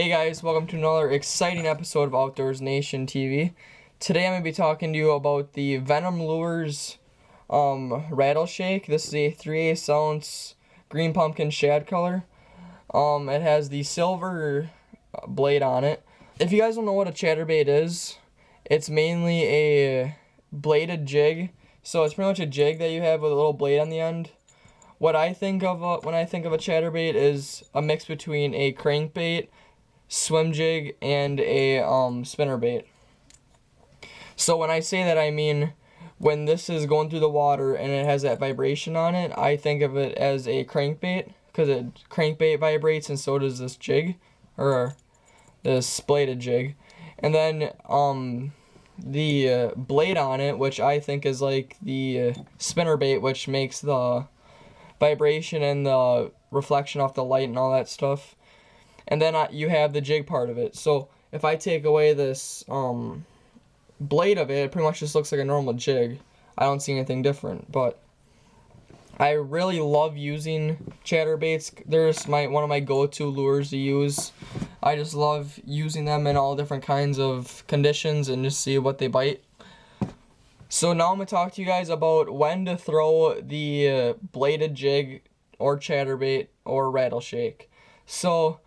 Hey guys, welcome to another exciting episode of Outdoors Nation TV. Today I'm going to be talking to you about the Venom Lures Rattle Shake. This is a 3/8 ounce green pumpkin shad color. It has the silver blade on it. If you guys don't know what a chatterbait is, it's mainly a bladed jig. So it's pretty much a jig that you have with a little blade on the end. What I think of when I think of a chatterbait is a mix between a crankbait, swim jig, and a spinnerbait. So when I say that, I mean when this is going through the water and it has that vibration on it, I think of it as a crankbait, because it crankbait vibrates and so does this jig, or this bladed jig. And then the blade on it, which I think is like the spinnerbait, which makes the vibration and the reflection off the light and all that stuff. And then you have the jig part of it. So if I take away this blade of it, it pretty much just looks like a normal jig. I don't see anything different. But I really love using chatterbaits. They're just one of my go-to lures to use. I just love using them in all different kinds of conditions and just see what they bite. So now I'm going to talk to you guys about when to throw the bladed jig or chatterbait or rattle shake. So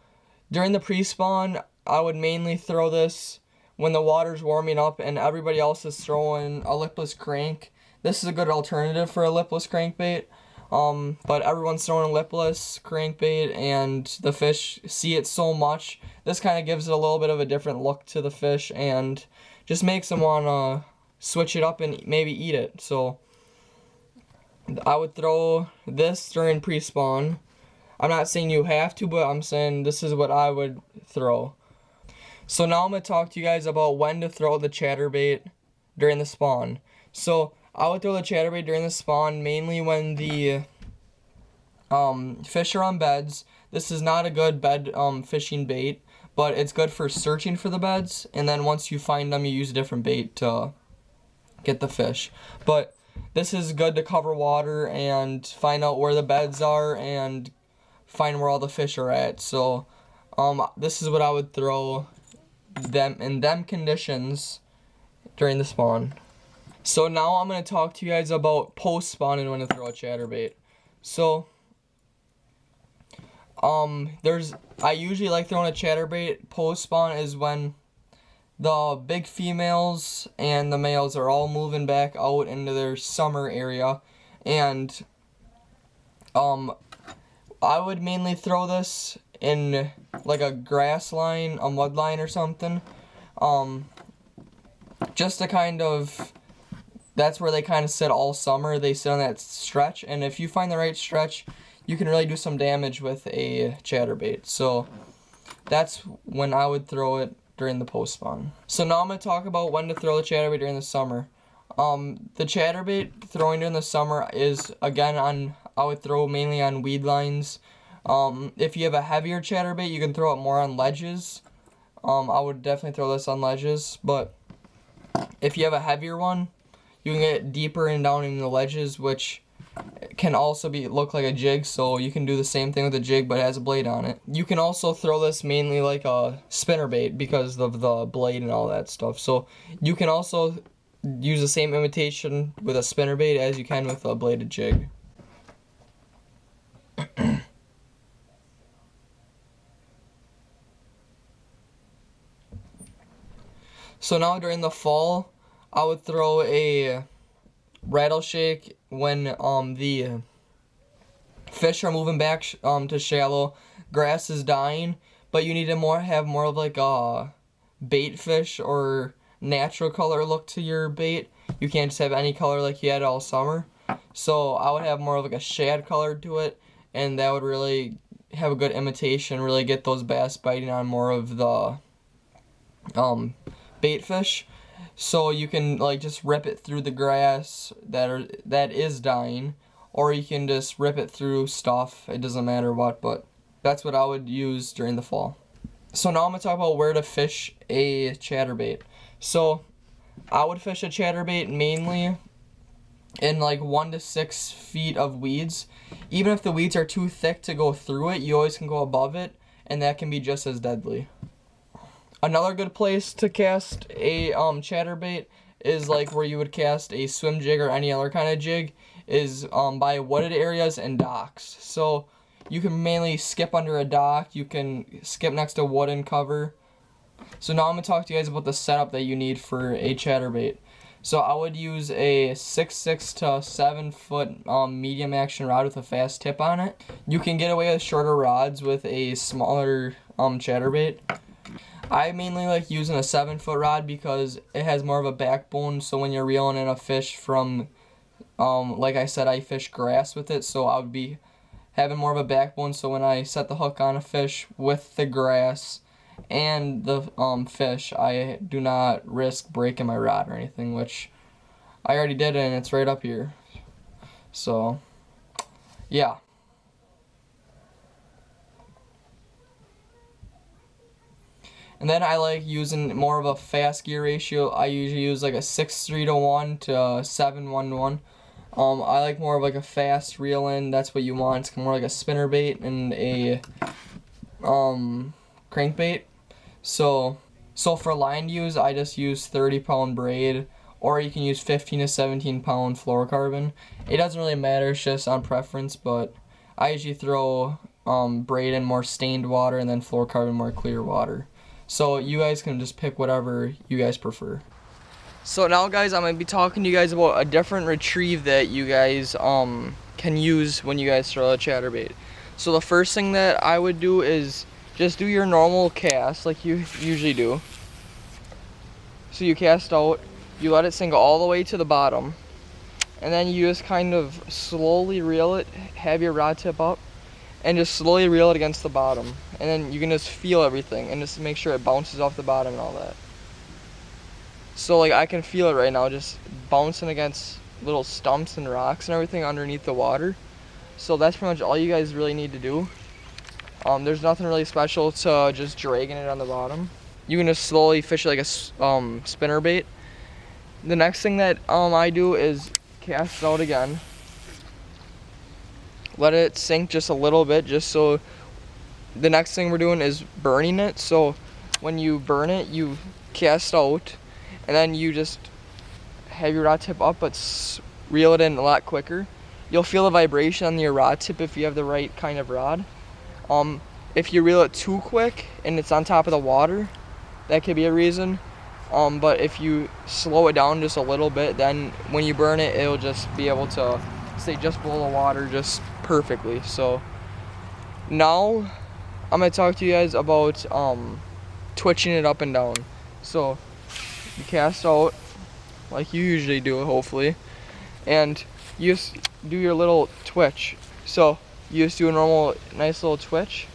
during the pre-spawn, I would mainly throw this when the water's warming up and everybody else is throwing a lipless crank. This is a good alternative for a lipless crankbait, but everyone's throwing a lipless crankbait and the fish see it so much. This kind of gives it a little bit of a different look to the fish and just makes them want to switch it up and maybe eat it. So I would throw this during pre-spawn. I'm not saying you have to, but I'm saying this is what I would throw. So now I'm going to talk to you guys about when to throw the chatterbait during the spawn. So I would throw the chatterbait during the spawn mainly when the fish are on beds. This is not a good bed fishing bait, but it's good for searching for the beds. And then once you find them, you use a different bait to get the fish. But this is good to cover water and find out where the beds are and find where all the fish are at. So this is what I would throw them in them conditions during the spawn. So now I'm going to talk to you guys about post spawn and when to throw a chatterbait. So I usually like throwing a chatterbait post spawn is when the big females and the males are all moving back out into their summer area. And I would mainly throw this in like a grass line, a mud line or something. Just to kind of, that's where they kind of sit all summer. They sit on that stretch. And if you find the right stretch, you can really do some damage with a chatterbait. So that's when I would throw it during the post spawn. So now I'm going to talk about when to throw the chatterbait during the summer. The chatterbait throwing during the summer is, again, I would throw mainly on weed lines. If you have a heavier chatterbait, you can throw it more on ledges. I would definitely throw this on ledges, but if you have a heavier one, you can get deeper and down in the ledges, which can also look like a jig, so you can do the same thing with a jig, but it has a blade on it. You can also throw this mainly like a spinnerbait because of the blade and all that stuff. So you can also use the same imitation with a spinnerbait as you can with a bladed jig. So now during the fall, I would throw a rattle shake when the fish are moving back to shallow. Grass is dying, but you need to have more of like a bait fish or natural color look to your bait. You can't just have any color like you had all summer. So I would have more of like a shad color to it, and that would really have a good imitation, really get those bass biting on more of the bait fish. So you can like just rip it through the grass that is dying, or you can just rip it through stuff. It doesn't matter what, but that's what I would use during the fall. So now I'm going to talk about where to fish a chatterbait. So I would fish a chatterbait mainly in like 1 to 6 feet of weeds. Even if the weeds are too thick to go through it, you always can go above it and that can be just as deadly. Another good place to cast a chatterbait is like where you would cast a swim jig or any other kind of jig is by wooded areas and docks. So you can mainly skip under a dock, you can skip next to wooden cover. So now I'm going to talk to you guys about the setup that you need for a chatterbait. So I would use a 6'6" to 7 foot medium action rod with a fast tip on it. You can get away with shorter rods with a smaller chatterbait. I mainly like using a 7-foot rod because it has more of a backbone, so when you're reeling in a fish from, like I said, I fish grass with it, so I would be having more of a backbone, so when I set the hook on a fish with the grass and the fish, I do not risk breaking my rod or anything, which I already did, and it's right up here. So, yeah. And then I like using more of a fast gear ratio. I usually use like a 6:3 to 1 to 7:1 to 1. I like more of like a fast reel in. That's what you want. It's more like a spinnerbait and a crankbait. So for line use, I just use 30-pound braid, or you can use 15 to 17-pound fluorocarbon. It doesn't really matter. It's just on preference, but I usually throw braid in more stained water and then fluorocarbon more clear water. So you guys can just pick whatever you guys prefer. So now guys, I'm going to be talking to you guys about a different retrieve that you guys can use when you guys throw a chatterbait. So the first thing that I would do is just do your normal cast like you usually do. So you cast out, you let it sink all the way to the bottom, and then you just kind of slowly reel it, have your rod tip up, and just slowly reel it against the bottom. And then you can just feel everything and just make sure it bounces off the bottom and all that. So like I can feel it right now, just bouncing against little stumps and rocks and everything underneath the water. So that's pretty much all you guys really need to do. There's nothing really special to just dragging it on the bottom. You can just slowly fish it like a spinnerbait. The next thing that I do is cast it out again. Let it sink just a little bit, just so the next thing we're doing is burning it. So when you burn it, you cast out, and then you just have your rod tip up, but reel it in a lot quicker. You'll feel a vibration on your rod tip if you have the right kind of rod. If you reel it too quick and it's on top of the water, that could be a reason. But if you slow it down just a little bit, then when you burn it, it'll just be able to stay just below the water just perfectly. So now I'm going to talk to you guys about twitching it up and down. So you cast out like you usually do, hopefully, and you just do your little twitch. So you just do a normal nice little twitch,